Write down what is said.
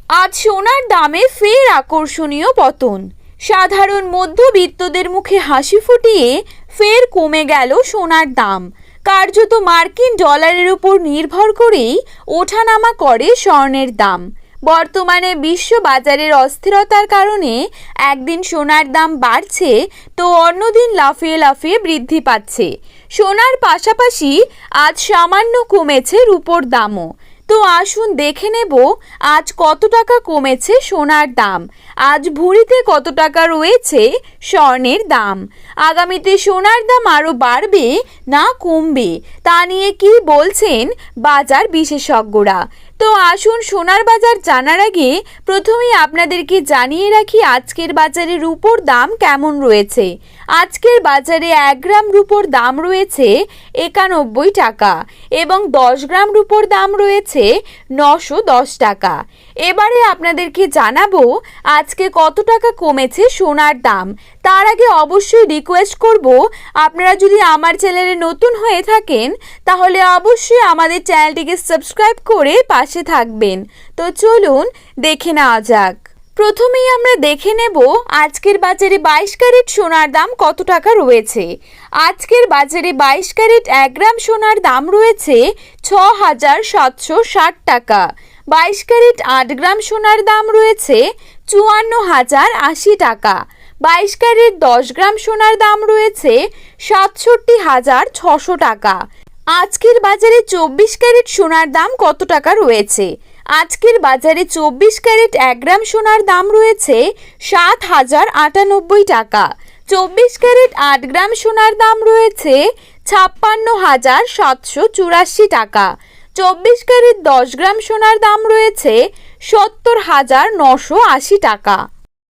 আজ সোনার দামে ফের আকর্ষণীয় পতন। সাধারণ মধ্যবিত্তদের মুখে হাসি ফুটিয়ে ফের কমে গেল সোনার দাম। কার্যত মার্কিন ডলারের উপর নির্ভর করেই ওঠানামা করে স্বর্ণের দাম। বর্তমানে বিশ্ব বাজারের অস্থিরতার কারণে একদিন সোনার দাম বাড়ছে তো অন্যদিন লাফিয়ে লাফিয়ে বৃদ্ধি পাচ্ছে। সোনার পাশাপাশি আজ সামান্য কমেছে রূপোর দামও। তো আসুন দেখে নেব আজ কত টাকা কমেছে সোনার দাম, আজ ভরিতে কত টাকা রয়েছে স্বর্ণের দাম, আগামীতে সোনার দাম আরও বাড়বে না কমবে তা নিয়ে কি বলছেন বাজার বিশেষজ্ঞরা। তো আসুন সোনার বাজার জানার আগে প্রথমেই আপনাদেরকে জানিয়ে রাখি আজকের বাজারে রূপোর দাম কেমন রয়েছে। আজকের বাজারে 1 গ্রাম রূপোর দাম রয়েছে 91 টাকা এবং 10 গ্রাম রূপোর দাম রয়েছে 910 টাকা। এবারে আপনাদেরকে জানাবো আজকে কত টাকা কমেছে সোনার দাম। তার আগে অবশ্যই রিকোয়েস্ট করব, আপনারা যদি আমার চ্যানেলে নতুন হয়ে থাকেন তাহলে অবশ্যই আমাদের চ্যানেলটিকে সাবস্ক্রাইব করে পাশে থাকবেন। তো চলুন দেখে নেওয়া যাক। প্রথমেই আমরা দেখে নেব আজকের বাজারে 22 ক্যারেট সোনার দাম কত টাকা রয়েছে। আজকের বাজারে 22 ক্যারেট 1 গ্রাম সোনার দাম রয়েছে 6,760 টাকা। 22 ক্যারেট 8 গ্রাম সোনার দাম রয়েছে 54,080 টাকা। 22 ক্যারেট 10 গ্রাম সোনার দাম রয়েছে 67,600 টাকা। আজকের বাজারে 24 ক্যারেট সোনার দাম কত টাকা রয়েছে। আজকের বাজারে 24 ক্যারেট 1 গ্রাম সোনার দাম রয়েছে 7,098 টাকা। 24 ক্যারেট 8 গ্রাম সোনার দাম রয়েছে 56,784 টাকা। 24 ক্যারেট 10 গ্রাম সোনার দাম রয়েছে 70,980 টাকা।